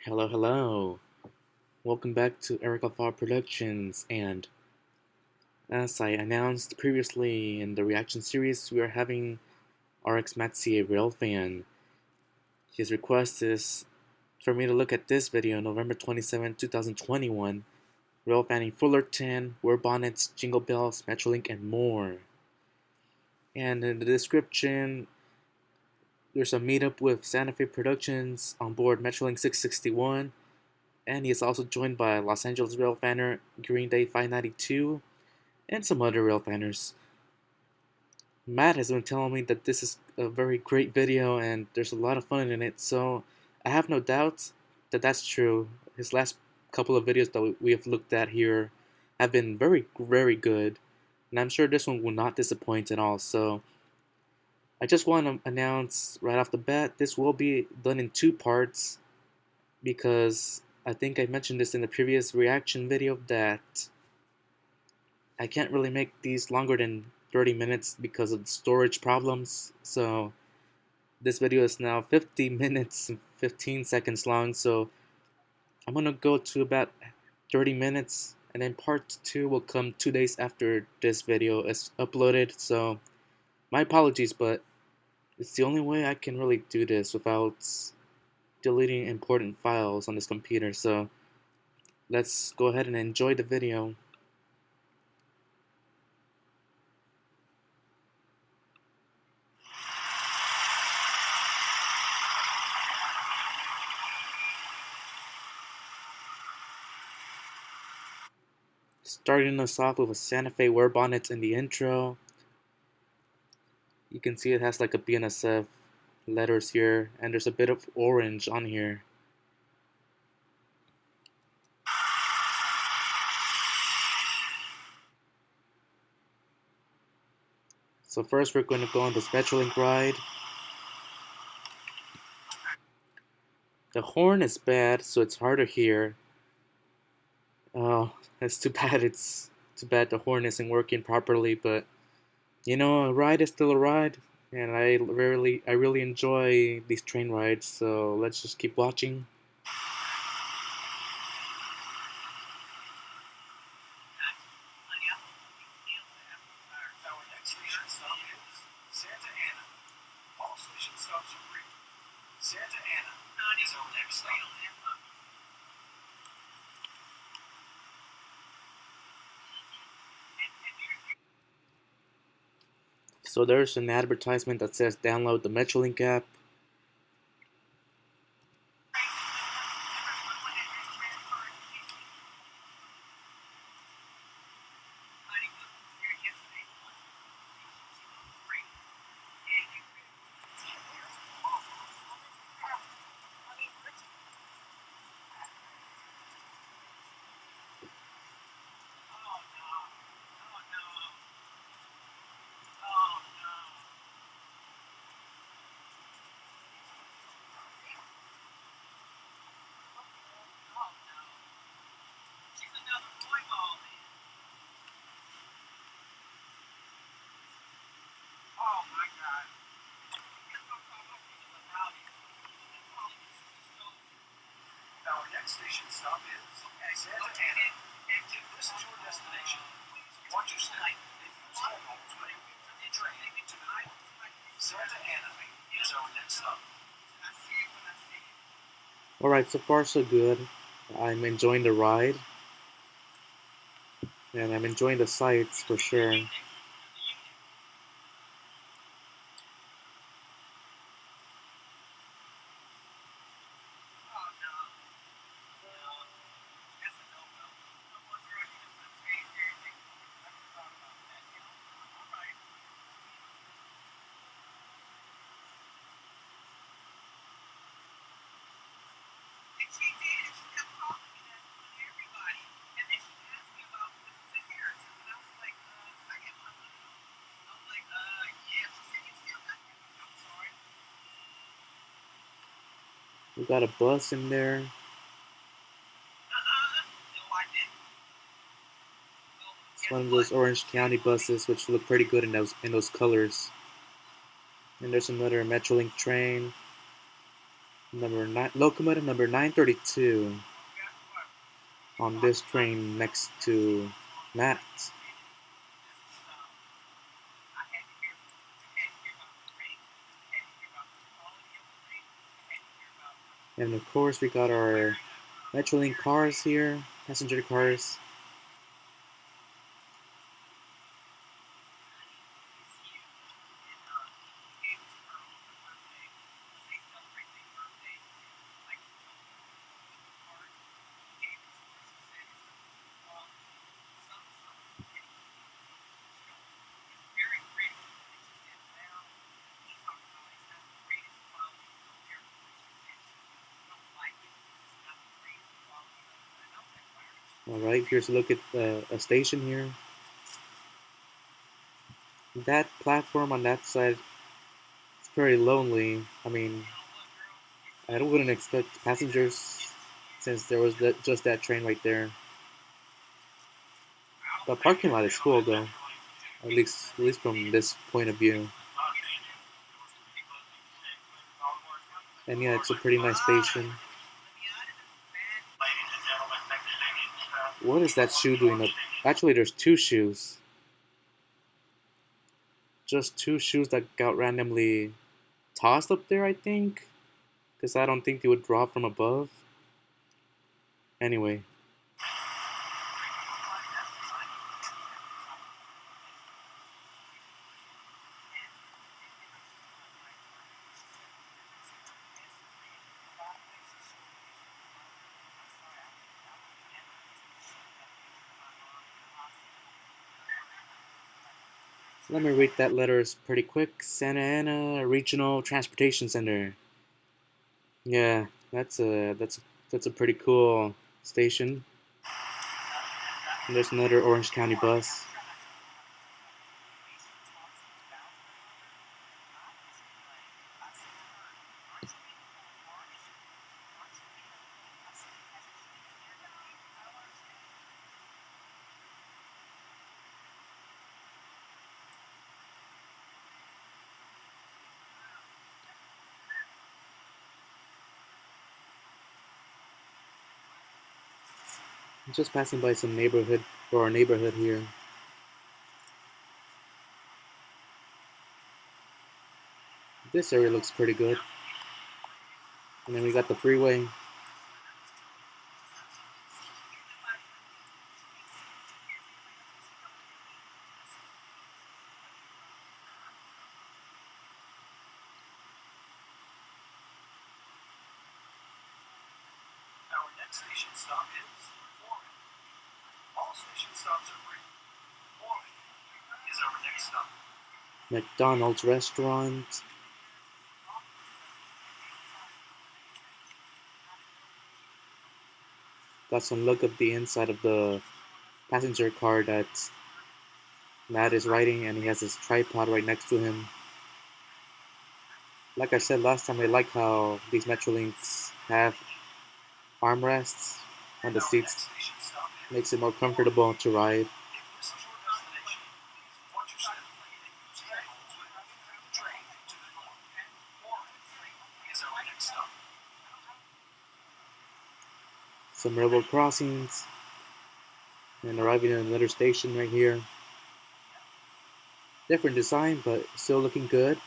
Hello, hello. Welcome back to RX Productions. And as I announced previously in the reaction series, we are having RX MattCARailfan. His request is for me to look at this video, November 27, 2021. Railfanning Fullerton, warbonnets, jingle bells, metrolink, and more. And in the description, there's a meetup with Santa Fe Productions on board Metrolink 661. And he is also joined by Los Angeles Railfanner Green Day 592 and some other Railfanners. Matt has been telling me that this is a very great video and there's a lot of fun in it, so I have no doubts that that's true. His last couple of videos that we have looked at here have been very, very good, and I'm sure this one will not disappoint at all. So I just want to announce right off the bat, this will be done in two parts because I think I mentioned this in the previous reaction video that I can't really make these longer than 30 minutes because of the storage problems. So this video is now 50 minutes and 15 seconds long. So I'm gonna go to about 30 minutes, and then part 2 will come 2 days after this video is uploaded. So my apologies, but it's the only way I can really do this without deleting important files on this computer. So let's go ahead and enjoy the video. Starting us off with a Santa Fe warbonnets in the intro. You can see it has like a BNSF letters here, and there's a bit of orange on here. So first we're going to go on this metrolink ride. The horn is bad, so it's hard to hear. Oh, that's too bad. It's too bad the horn isn't working properly, but you know, a ride is still a ride, and I really enjoy these train rides. So let's just keep watching. Santa Ana is our next stop. So there's an advertisement that says download the Metrolink app. Our next station stop is Santa Ana. If this is your destination, watch your step. Use all modes when you train to the north. Santa Ana is our next stop. Alright, so far so good. I'm enjoying the ride, and I'm enjoying the sights for sure. We got a bus in there. It's one of those Orange County buses, which look pretty good in those colors. And there's another Metrolink train. locomotive number 932 on this train next to Matt. And of course we got our metrolink cars here, passenger cars. Alright, here's a look at a station here. That platform on that side is very lonely. I mean, I wouldn't expect passengers since there was just that train right there. The parking lot is full though, at least from this point of view. And yeah, it's a pretty nice station. What is that shoe doing up? Actually, there's two shoes. Just two shoes that got randomly tossed up there, I think. Because I don't think they would drop from above. Anyway. Let me read that letters pretty quick. Santa Ana Regional Transportation Center. Yeah, that's a pretty cool station. And there's another Orange County bus. I'm just passing by some neighborhood or our neighborhood here. This area looks pretty good. And then we got the freeway. Our next station stop is Foreman. All station stops are free. Foreman is our next stop. McDonald's restaurant. Got some look of the inside of the passenger car that Matt is riding, and he has his tripod right next to him. Like I said last time, I like how these Metrolinks have armrests on the Our seats. next station stop is Makes it more comfortable to ride. if this is your destination, watch your step and use careful to avoid the train to the north. Foreman is our next stop. Some railroad crossings. And arriving at another station right here. Different design, but still looking good.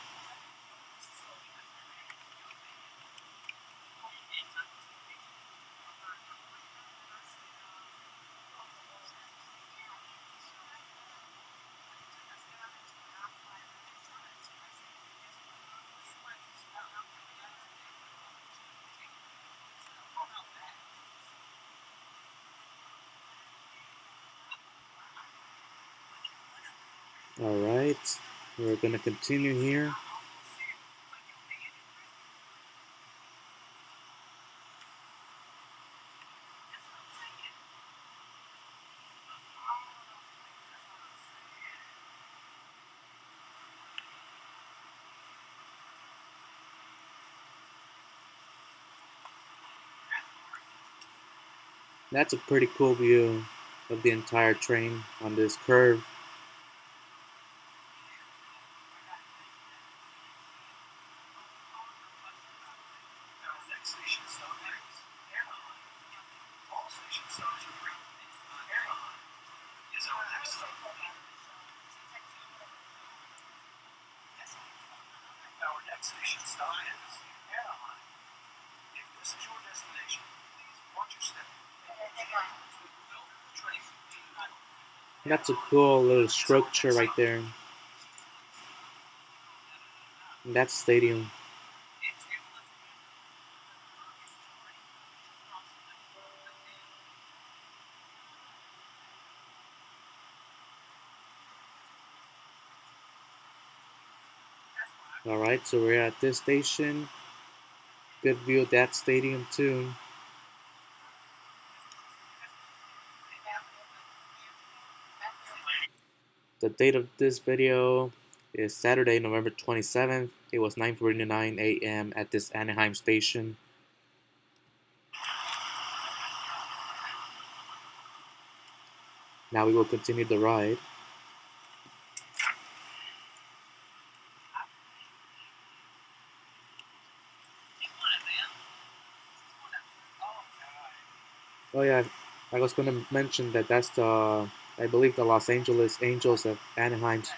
Alright, we're gonna continue here. That's a pretty cool view of the entire train on this curve. Our next station stop is Anaheim. If this is your destination, please watch your step. That's a cool little structure right there. And that's stadium. Alright, so we're at this station. Good view of that stadium too. The date of this video is Saturday, November 27th. It was 9:49 a.m. at this Anaheim station. Now we will continue the ride. Oh yeah, I was gonna mention that that's the, I believe the Los Angeles Angels of Anaheim's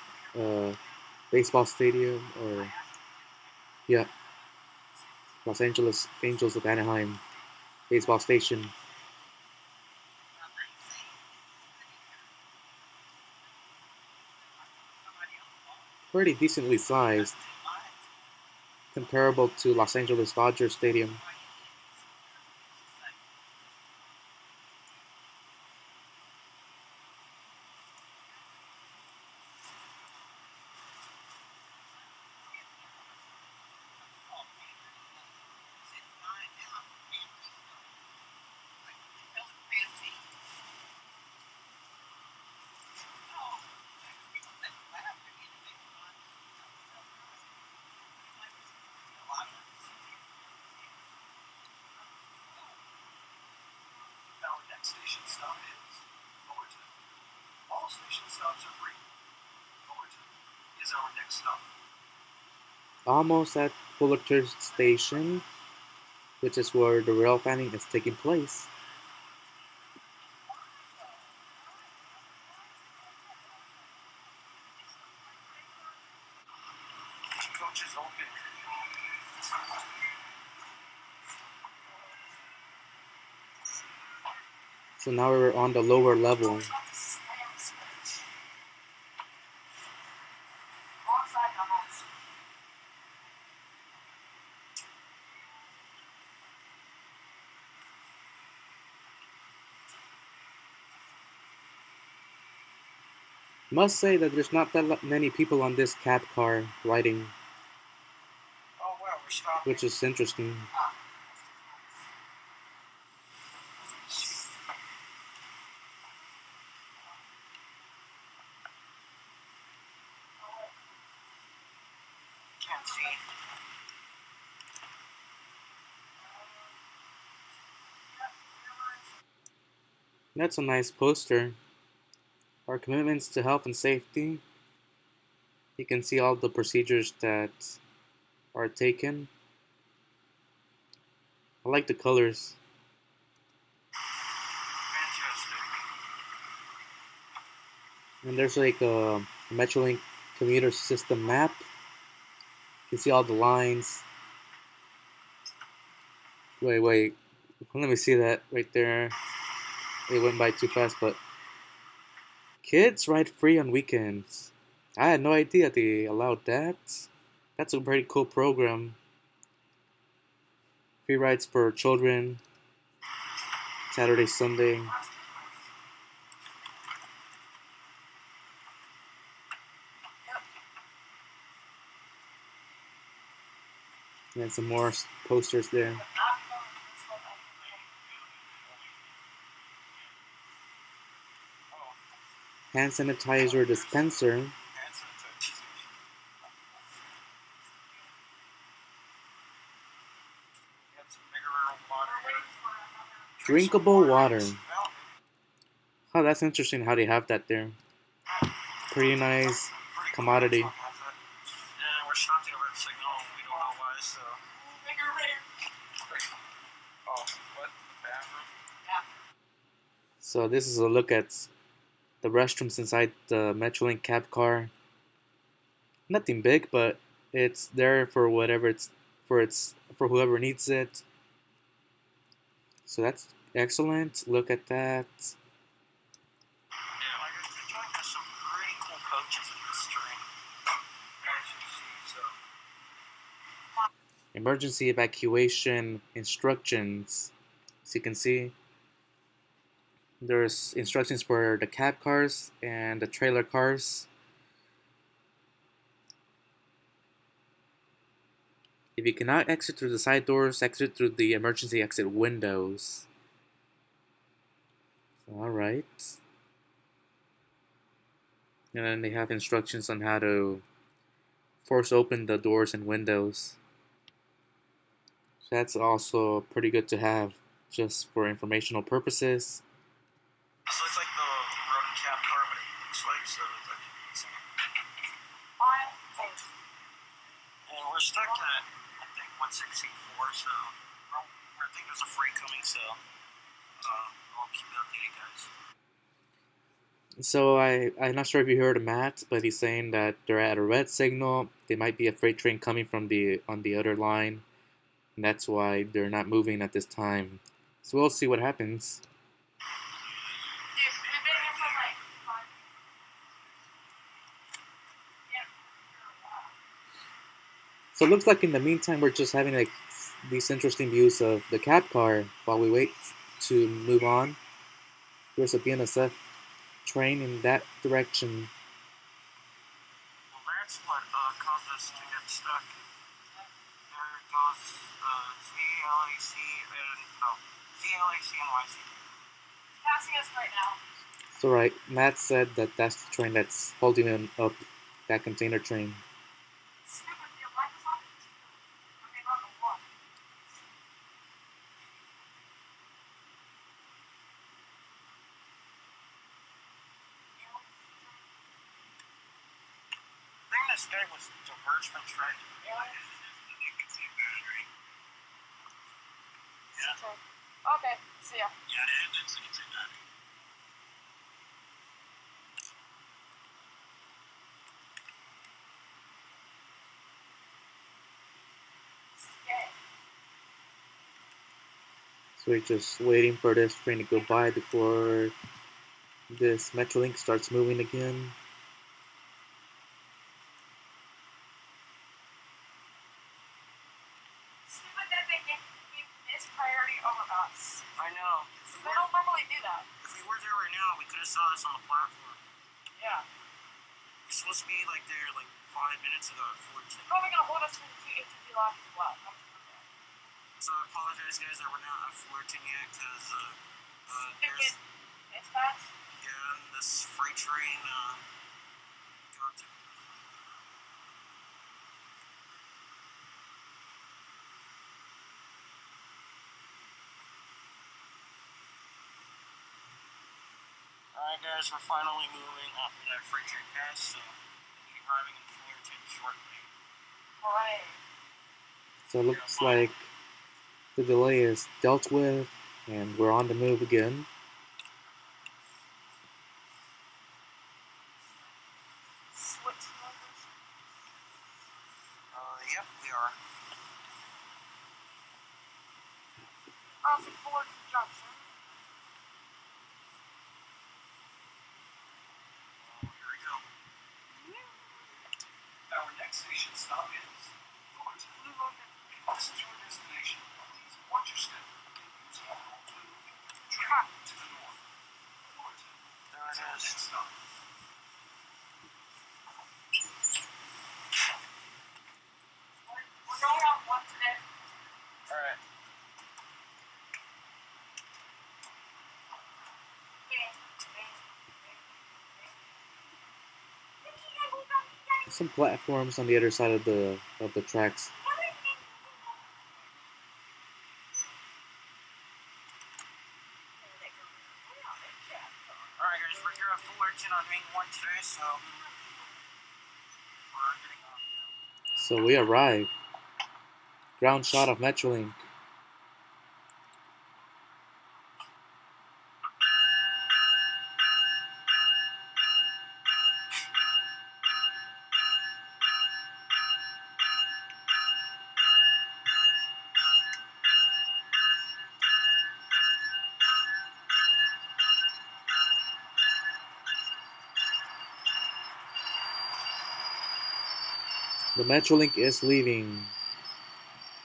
baseball stadium, or yeah, Los Angeles Angels of Anaheim baseball station. Pretty decently sized, comparable to Los Angeles Dodgers Stadium. Our next station stop is Fullerton. All station stops are free. Fullerton is our next stop. Almost at fullerton Station, which is where the Railfanning is taking place. Coaches open. So now we're on the lower level. Must say that there's not that many people on this cab car riding, Oh well, we're stopping. which is interesting. Can't see. That's a nice poster. Our commitments to health and safety. You can see all the procedures that are taken. I like the colors. Fantastic. And there's like a metrolink commuter system map. You can see all the lines. Wait. Let me see that right there. It went by too fast, but kids ride free on weekends. I had no idea they allowed that. That's a pretty cool program. Free rides for children, Saturday, Sunday. And some more posters there. Hand sanitizer dispenser. Hand sanitizer. Got some bigger water here. Drinkable water. Oh, that's interesting how they have that there. Pretty nice commodity. Yeah, we're stopping over at the signal. We don't know why, so. Oh, what? The bathroom? So this is a look at the restrooms inside the Metrolink cab car. Nothing big, but It's there for whatever it's for whoever needs it. So that's excellent. Look at that. Yeah, like the train has some pretty cool coaches in this train. As you see, so. Emergency evacuation instructions. As you can see, there's instructions for the cab cars and the trailer cars. If you cannot exit through the side doors, exit through the emergency exit windows. Alright. And then they have instructions on how to force open the doors and windows. So that's also pretty good to have just for informational purposes. So it's like the running cab car, but it looks like so. It's and we're stuck at I think 164, so I think there's a freight coming, so I'll keep you updated, guys. So I'm not sure if you heard Matt, but he's saying that they're at a red signal. There might be a freight train coming from on the other line, and that's why they're not moving at this time. So we'll see what happens. So it looks like in the meantime we're just having like these interesting views of the cab car while we wait to move on. There's a BNSF train in that direction. Well, that's what caused us to get stuck. There goes ZLAC and ZLAC and YC. Passing us right now. It's alright. Matt said that that's the train that's holding him up, that container train. This guy was diverged from track. Yeah. Okay, see ya. Yeah, that's a good battery. So we're just waiting for this train to go by before this metrolink starts moving again. Priority over us. I know. They don't normally do that. If we were there right now, we could have saw us on the platform. Yeah. We're supposed to be like there like 5 minutes ago at Fullerton. Probably gonna hold us for the ATV lock as well. So I apologize, guys, that we're not at Fullerton yet because there's dispatch. Yeah, and this freight train got to. Alright guys, we're finally moving after that freight train pass, so we'll be arriving in Fullerton shortly. Alright. So it looks like the delay is dealt with and we're on the move again. Switch numbers? Yep, we are. Crossing Fullerton Junction. Our next station stop is Fullerton. If this is your destination, please watch your step and use all to track to the north. Fullerton. There it is. Next stop. We're going on one today. Alright. Some platforms on the other side of the tracks. Alright guys, we're here at Fullerton on Main 1 today, so we're getting off now. So we arrive. Ground shot of metrolink. The metrolink is leaving.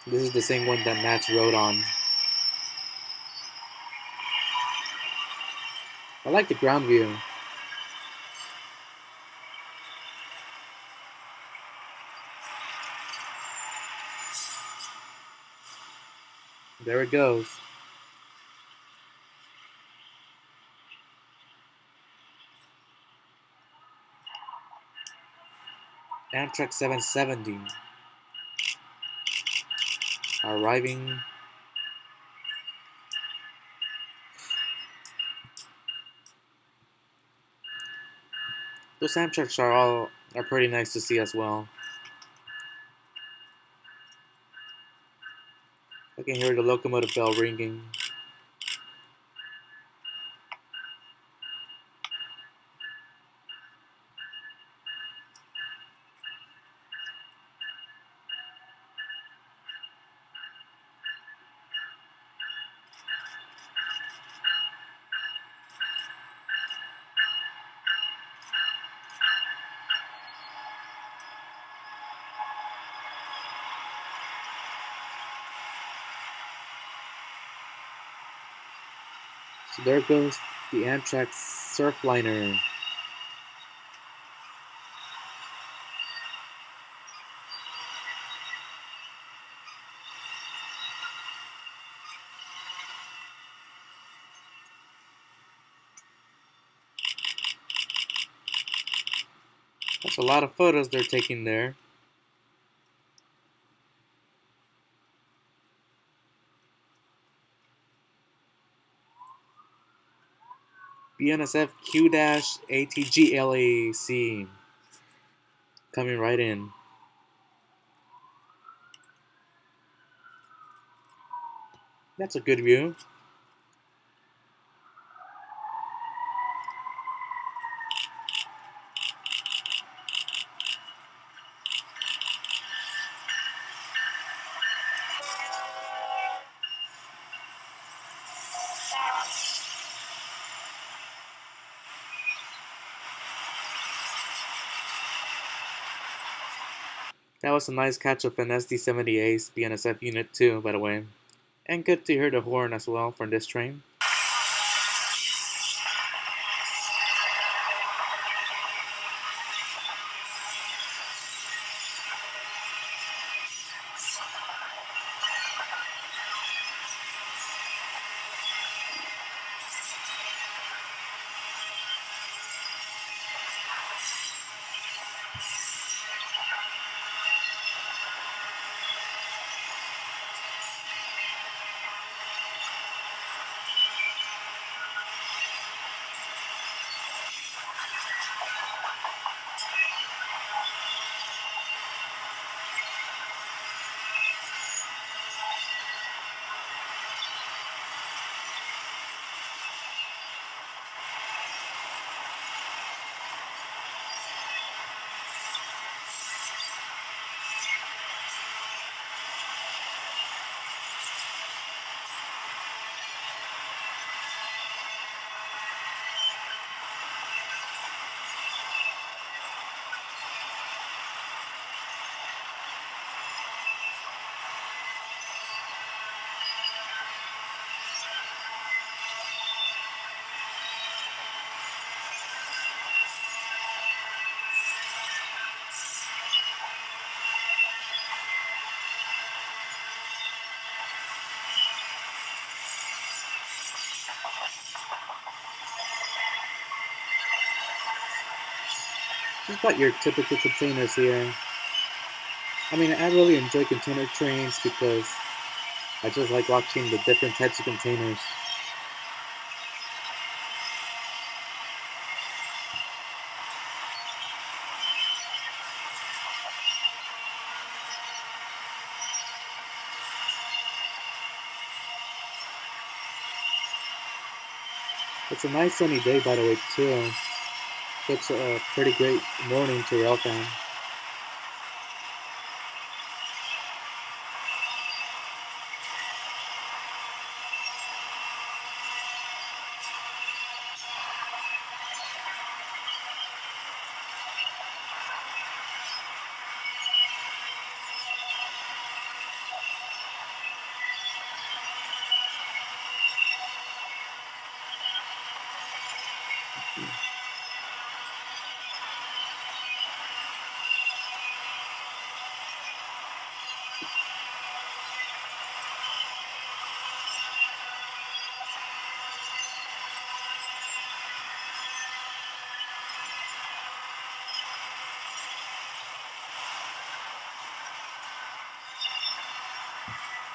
This is the same one that Matt rode on. I like the ground view. There it goes. Amtrak 770 arriving. Those Amtraks are pretty nice to see as well. I can hear the locomotive bell ringing. So there goes the Amtrak Surfliner. That's a lot of photos they're taking there. BNSF Q-ATGLAC coming right in. That's a good view. That was a nice catch of an SD-70 Ace BNSF Unit 2, by the way. And good to hear the horn as well from this train. Just like your typical containers here. I mean, I really enjoy container trains because I just like watching the different types of containers. It's a nice sunny day, by the way, too. It's a pretty great morning to Railfan.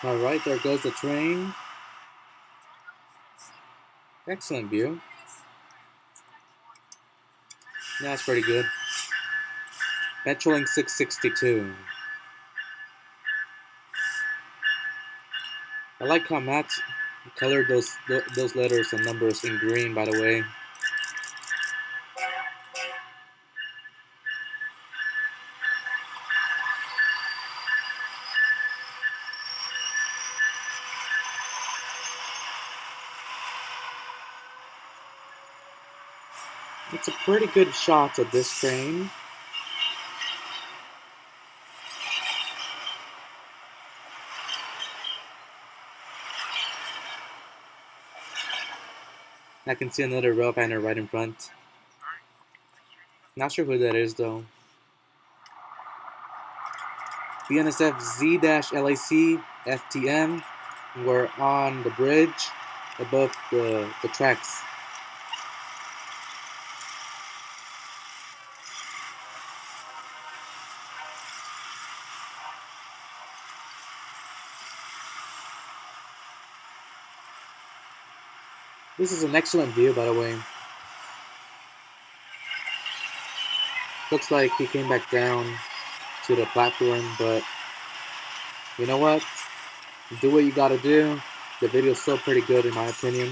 Alright, there goes the train. Excellent view. Yeah, that's pretty good. Metrolink 662. I like how Matt colored those letters and numbers in green, by the way. It's a pretty good shot of this train. I can see another Railfanner right in front. Not sure who that is though. BNSF Z-LAC FTM. We're on the bridge above the tracks. This is an excellent view, by the way. Looks like he came back down to the platform, but you know what? Do what you gotta do. The video's still pretty good in my opinion.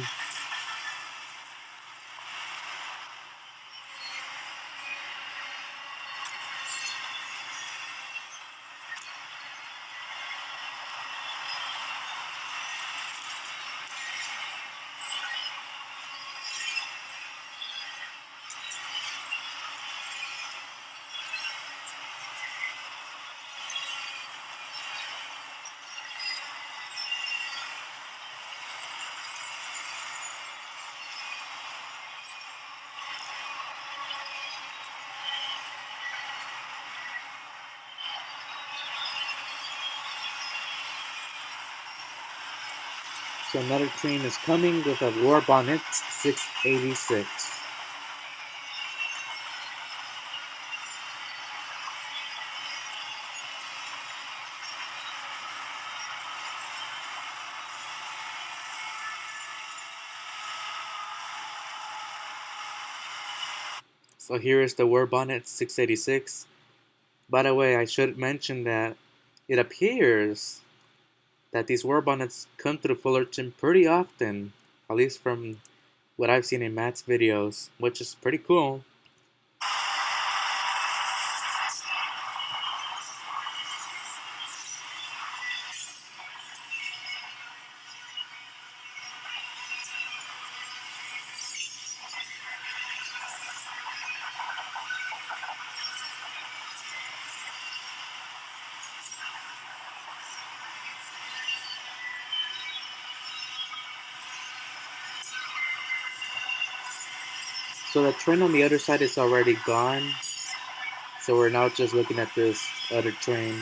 So another train is coming with a warbonnets 686. So here is the warbonnets 686. By the way, I should mention that it appears that these warbonnets come through Fullerton pretty often, at least from what I've seen in Matt's videos, which is pretty cool. So the train on the other side is already gone. So we're now just looking at this other train.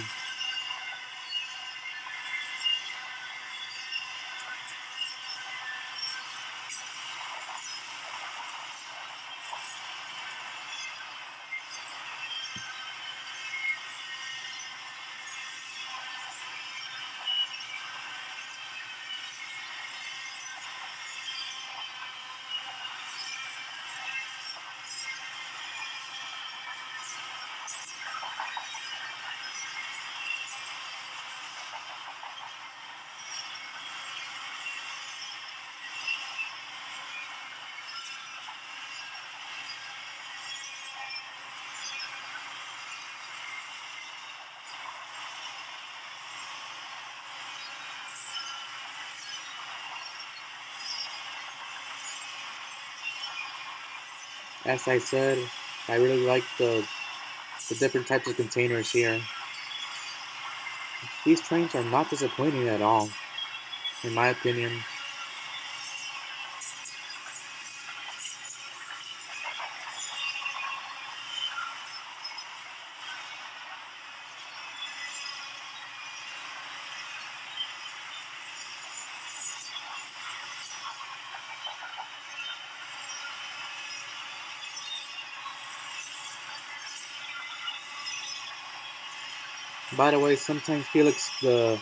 As I said, I really like the different types of containers here. These trains are not disappointing at all, in my opinion. By the way, sometimes Felix the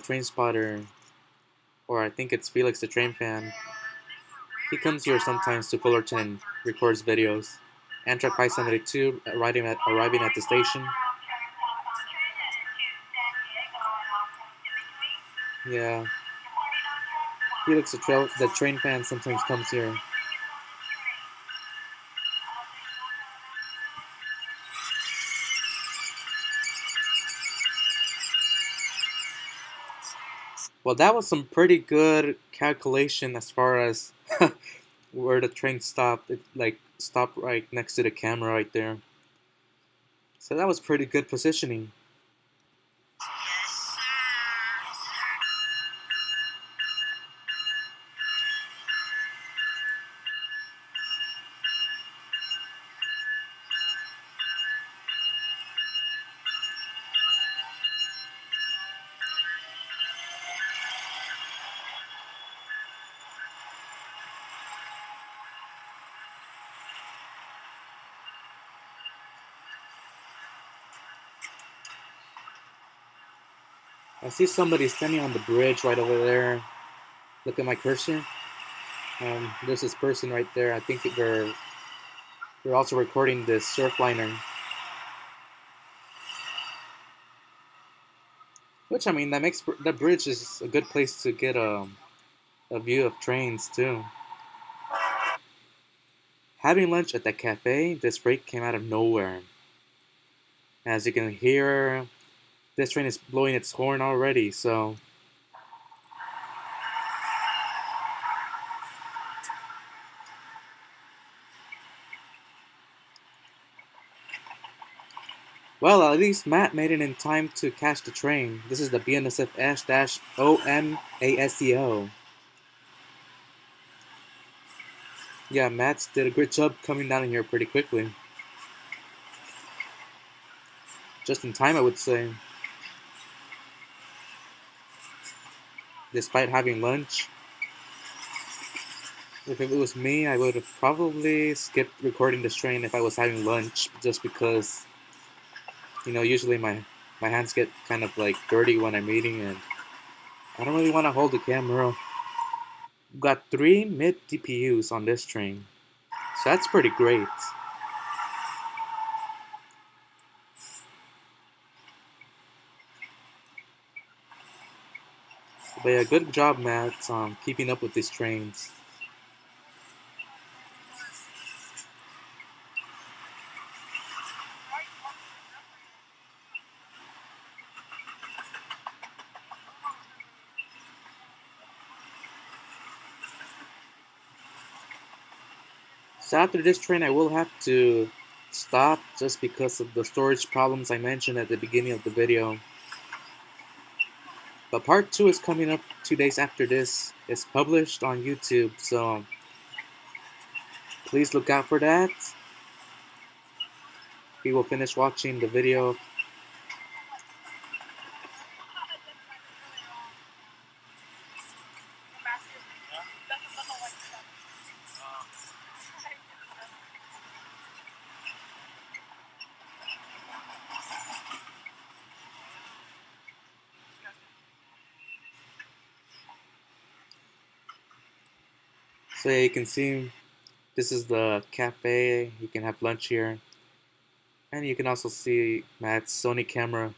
train spotter, or I think it's Felix the train fan, he comes here sometimes to Fullerton and records videos. Amtrak 572 arriving at the station. Yeah, the train fan sometimes comes here. Well, that was some pretty good calculation as far as where the train stopped. It like stopped right next to the camera right there. So that was pretty good positioning. I see somebody standing on the bridge right over there. Look at my cursor. There's this person right there. I think they're also recording this surfliner. Which I mean, that makes the bridge is a good place to get a view of trains too. Having lunch at that cafe, this break came out of nowhere. As you can hear, this train is blowing its horn already. So, well, at least Matt made it in time to catch the train. This is the BNSF-OMASCO. Yeah, Matt did a great job coming down here pretty quickly. Just in time, I would say. Despite having lunch. If it was me, I would have probably skipped recording this train if I was having lunch, just because, usually my hands get kind of like dirty when I'm eating, and I don't really want to hold the camera. We've got 3 mid DPUs on this train, so that's pretty great. But yeah, good job, Matt, keeping up with these trains. So after this train, I will have to stop just because of the storage problems I mentioned at the beginning of the video. But part 2 is coming up 2 days after this. It's published on YouTube, so please look out for that. We will finish watching the video. So yeah, you can see this is the cafe. You can have lunch here. And you can also see Matt's Sony camera.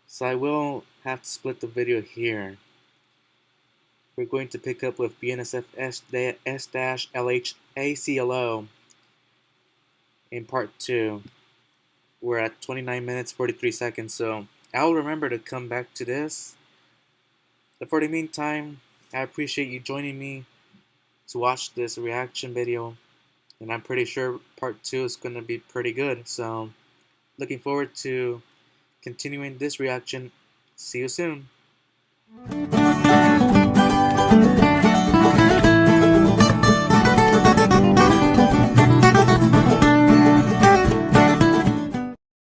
So I will have to split the video here. We're going to pick up with BNSF S-LHACLO in part 2. We're at 29 minutes 43 seconds, so I'll remember to come back to this. But for the meantime, I appreciate you joining me to watch this reaction video, and I'm pretty sure part 2 is going to be pretty good, so looking forward to continuing this reaction. See you soon.